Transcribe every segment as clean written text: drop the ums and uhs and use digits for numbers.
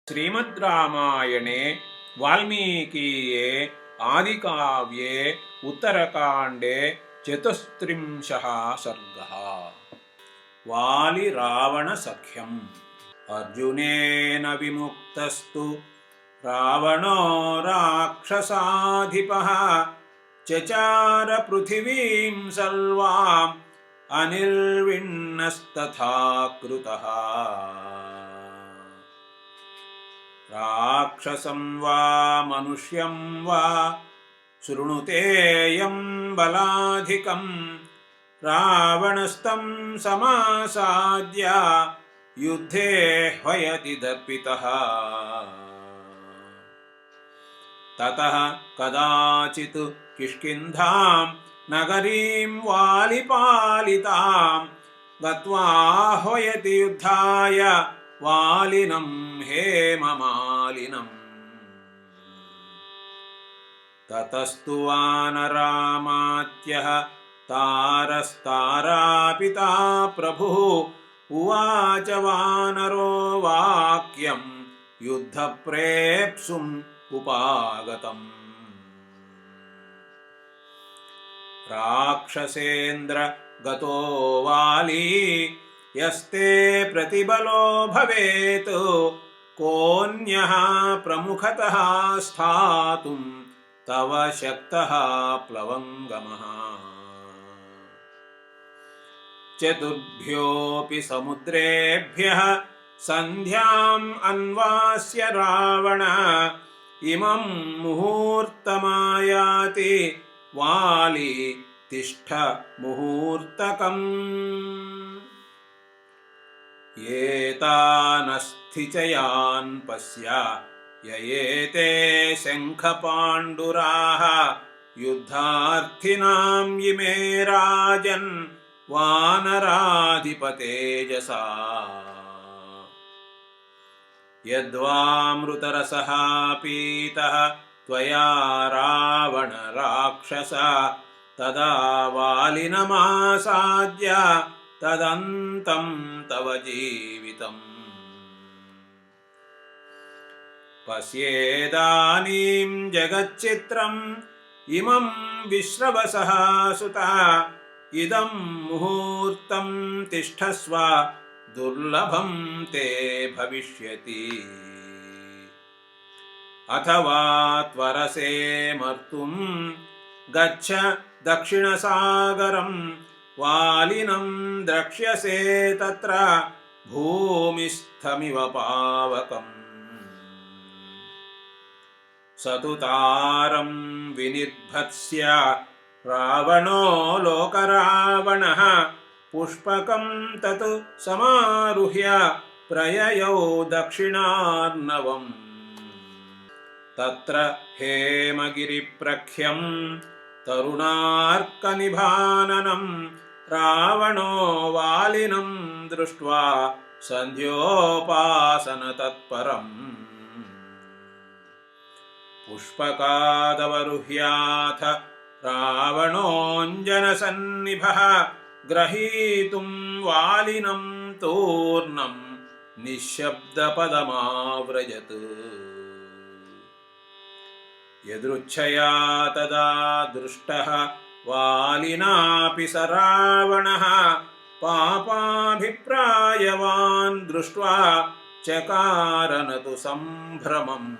श्रीमद्रामायणे वाल्मीकीये आदिकाव्ये उत्तरकाण्डे चतुस्त्रिंशः सर्गः। वालिरावणसख्यम्। अर्जुनेन विमुक्तस्तु रावणो राक्षसाधिपः चचार पृथिवीं सर्वाम् अनिर्विण्णस्तथा कृतः। राक्षसं वा मनुष्यं वा शृणुतेयं बलाधिकं रावणस्तं समासाद्य युद्धे ह्वयति दर्पितः। ततः कदाचित् किष्किन्धां नगरीं वालिपालितां गत्वा ह्वयति युद्धाय वालिनं हेममालिनम्। ततस्तु वानरामात्यः तारस्तारापिता प्रभुः उवाच वानरो वाक्यं युद्धप्रेप्सुम् उपागतम्। राक्षसेन्द्र गतो वाली यस्ते प्रतिबलो भवेत् कोऽन्यः प्रमुखतः स्थातुं तव शक्तः प्लवङ्गमः। चतुर्भ्योऽपि समुद्रेभ्यः सन्ध्याम् अन्वास्य रावण इमं मुहूर्तमायाति वाली तिष्ठ मुहूर्तकम्। एतानस्थिचयान् पश्य ययेते शङ्खपाण्डुराः युद्धार्थिनां इमे राजन् वानराधिपतेजसा। यद्वामृतरसः पीतः त्वया रावण राक्षस तदा वालिनमासाद्य तदन्तं तव जीवितम्। पश्येदानीं जगच्चित्रम् इमं विश्रवसः सुता इदं मुहूर्तं तिष्ठस्व दुर्लभं ते भविष्यति। अथवा त्वरसे मर्तुं गच्छ दक्षिणसागरं वालिनं द्रक्ष्यसे तत्र भूमिस्थमिव पावकम्। स तु तारं विनिर्भत्स्य रावणो लोकरावणः पुष्पकं तत् समारुह्य प्रययौ दक्षिणार्णवम्। तत्र हेमगिरिप्रख्यं तरुणार्कनिभाननं रावणो वालिनं दृष्ट्वा सन्ध्योपासनतत्परम्। पुष्पकादवरुह्याथ रावणोऽञ्जनसन्निभः ग्रहीतुं वालिनं तूर्णं निःशब्दपदमाव्रजत्। यदृच्छया तदा दृष्टः वालिनापि स रावणः पापाभिप्रायवान् दृष्ट्वा चकार न तु सम्भ्रमम्।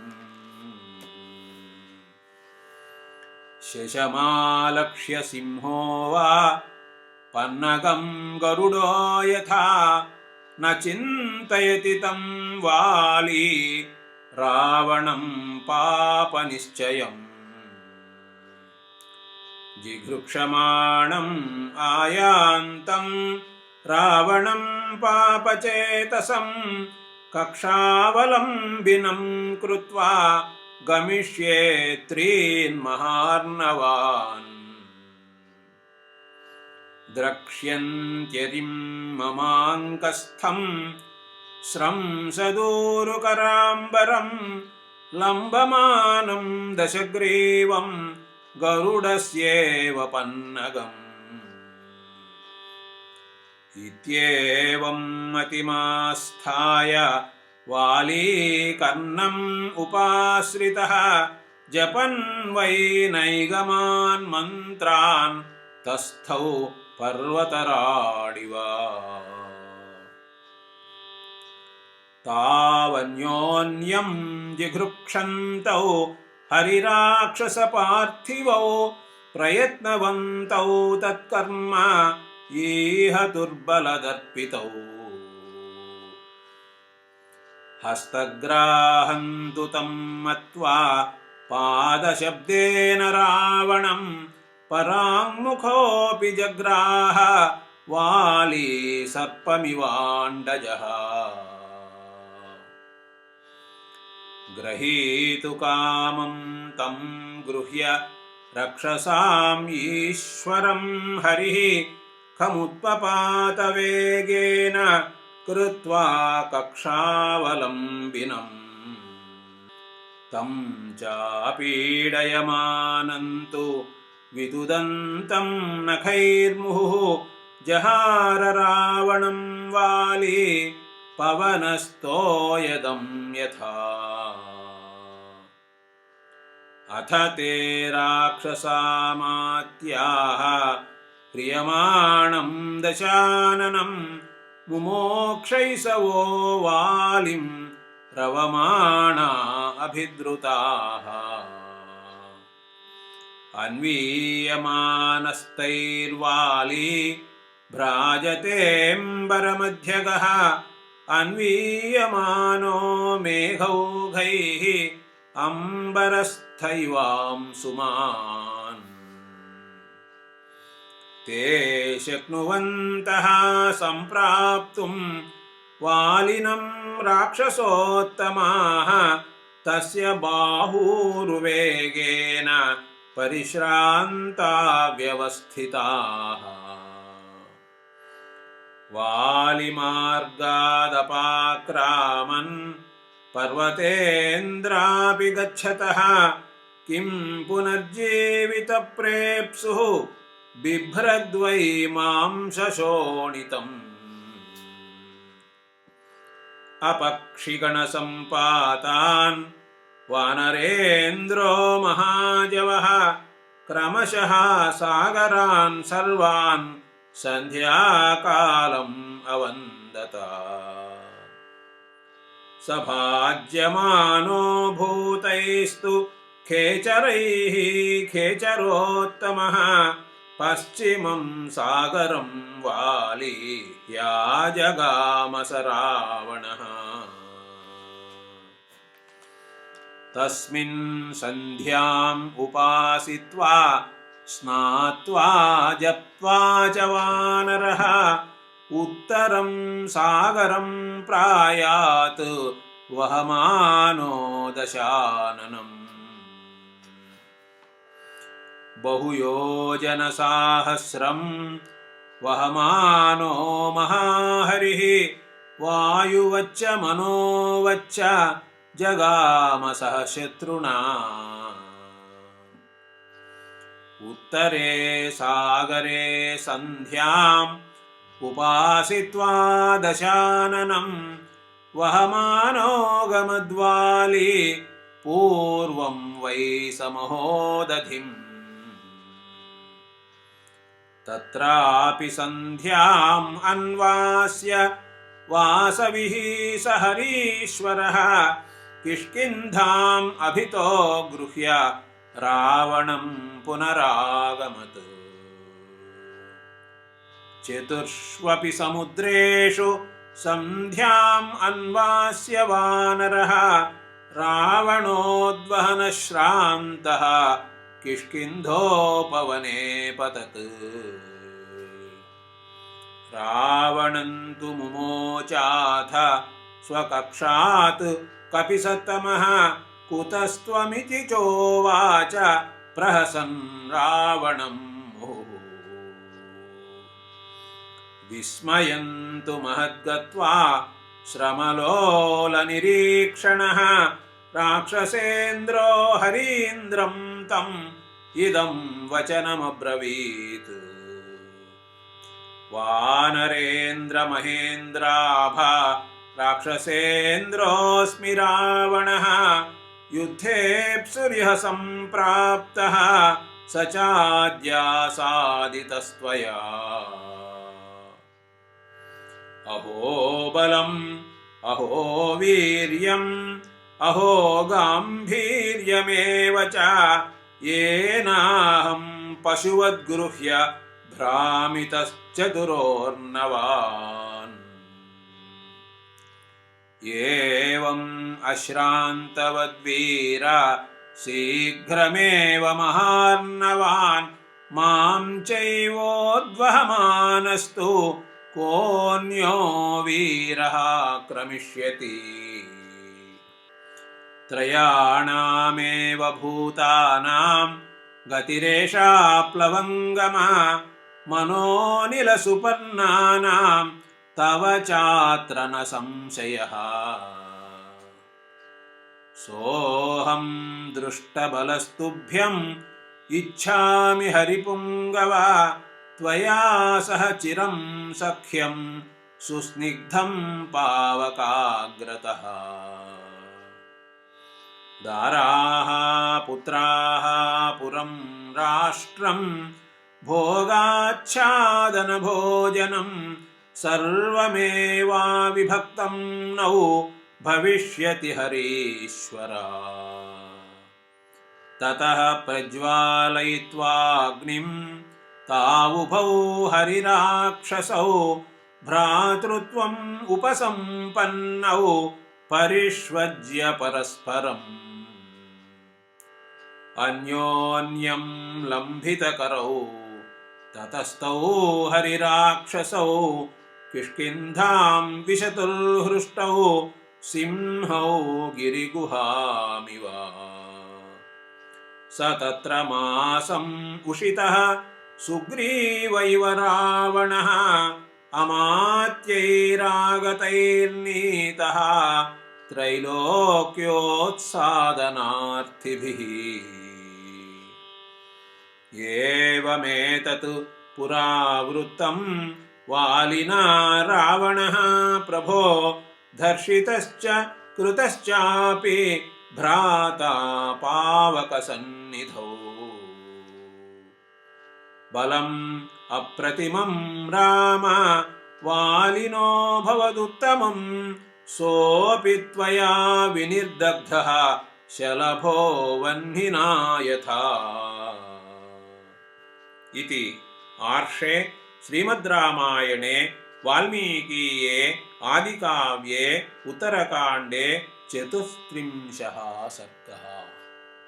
शशमालक्ष्य सिंहो वा पन्नगं गरुडो यथा न चिन्तयति तं वाली रावणं पापनिश्चयम्। जिघृक्षमाणम् आयान्तं रावणं पापचेतसं कक्षावलम्बिनं कृत्वा गमिष्ये त्रीन् महार्णवान्। द्रक्ष्यन्त्यरिं ममाङ्कस्थं स्रंसदूरुकराम्बरं लम्बमानं दशग्रीवं गरुडस्येव पन्नगम्। इत्येवं मतिमास्थाय वाली कर्णम् उपाश्रितः जपन् वै नैगमान् मन्त्रान् तस्थौ पर्वतराडिव तावन्योन्यं जिघृक्षन्तौ हरिराक्षसपार्थिवौ प्रयत्नवन्तौ तत्कर्म इह दुर्बलदर्पितौ हस्तग्राहन्तु तं मत्वा पादशब्देन रावणं पराङ्मुखोऽपि जग्राह वाली सर्पमिवाण्डजः ग्रहीतु कामं तं गृह्य रक्षसाम् ईश्वरं हरिः खमुत्पपातवेगेन कृत्वा कक्षावलम्बिनम् तं चापीडयमानन्तु विदुदन्तं नखैर्मुहुः जहार रावणं वाली पवनस्तोयदं यथा अथ ते राक्षसामात्याः क्रियमाणं दशाननं मुमोक्षैसवो वालिं रवमाणा अभिद्रुताः अन्वीयमानस्तैर्वाली भ्राजतेऽम्बरमध्यगः अन्वीयमानो मेघौघैः अम्बरस्थैवांशुमान् ते शक्नुवन्तः सम्प्राप्तुं वालिनं राक्षसोत्तमाः तस्य बाहुर्वेगेन परिश्रान्ता व्यवस्थिताः वालिमार्गादपाक्रामन् पर्वतेन्द्रापि गच्छतः किं पुनर्जीवितप्रेप्सुः बिभ्रद्वै मांसशोणितम् अपक्षिगणसम्पातान् वानरेन्द्रो महाजवः क्रमशः सागरान् सर्वान् सन्ध्याकालम् अवन्दत सभाज्यमानो भूतैस्तु खेचरैः खेचरोत्तमः पश्चिमं सागरं वाली याजगाम स रावणः तस्मिन् सन्ध्याम् उपासित्वा स्नात्वा जप्त्वा च वानरः उत्तरं सागरं प्रायात् वहमानो दशाननम् बहुयोजनसाहस्रं वहमानो महाहरिः वायुवच्च मनोवच्च जगाम सह शत्रुना उत्तरे सागरे सन्ध्याम् उपासित्वा दशाननं वहमानो गमद्वाली पूर्वं वै समहोदधिम् तत्रापि सन्ध्याम् अन्वास्य वासविः स हरीश्वरः किष्किन्धाम् अभितो गृह्य रावणं पुनरागमत् चतुर्ष्वपि समुद्रेषु सन्ध्याम् अन्वास्य वानरः रावणोद्वहनश्रान्तः किष्किन्धोपवने पतत् रावणं तु मुमोचाथ स्वकक्षात् कपिसत्तमः कुतस्त्वमिति चोवाच प्रहसन् रावणम् विस्मयन्तु महद्गत्वा श्रमलोलनिरीक्षणः राक्षसेन्द्रो हरीन्द्रं तम् इदं वचनमब्रवीत् वानरेन्द्र महेन्द्राभा राक्षसेन्द्रोऽस्मि रावणः युद्धेऽप्सुरिह सम्प्राप्तः स चाद्यासादितस्त्वया अहो बलम् अहो वीर्यम् अहो गाम्भीर्यमेव च येनाहं पशुवद्गृह्य भ्रामितश्चतुरोर्नवान् एवम् अश्रान्तवद्वीर शीघ्रमेव महार्णवान् मां चैवोद्वहमानस्तु कोऽन्यो वीरः क्रमिष्यति त्रयाणामेव भूतानां गतिरेषा प्लवङ्गमा मनोनिलसुपर्णानां तव चात्र न संशयः सोऽहं दृष्टबलस्तुभ्यम् इच्छामि हरिपुङ्गव त्वया सह चिरं सख्यं सुस्निग्धं पावकाग्रतः दाराः पुत्राः पुरं राष्ट्रं भोगाच्छादनभोजनं सर्वमेवाविभक्तं नौ भविष्यति हरीश्वरा ततः प्रज्वालयित्वाग्निं तावुभौ हरिराक्षसौ भ्रातृत्वम् उपसम्पन्नौ परिष्वज्य परस्परम् अन्योन्यं लम्भितकरौ ततस्तौ हरिराक्षसौ किष्किन्धां विशतुर्हृष्टौ सिंहौ गिरिगुहामिव स तत्र मासम् उषितः सुग्रीवैव रावणः अमात्यैरागतैर्नीतः त्रैलोक्योत्सादनार्थिभिः एवमेतत् पुरावृत्तं वालिना रावणः प्रभो धर्षितश्च कृतश्चापि भ्राता पावकसन्निधौ बलम् अप्रतिमं राम वालिनो भवदुत्तमं सोऽपि त्वया विनिर्दग्धः शलभो वह्निना यथा इति आर्षे श्रीमद्रामायणे वाल्मीकीये आदिकाव्ये उत्तरकाण्डे 34 सर्गः।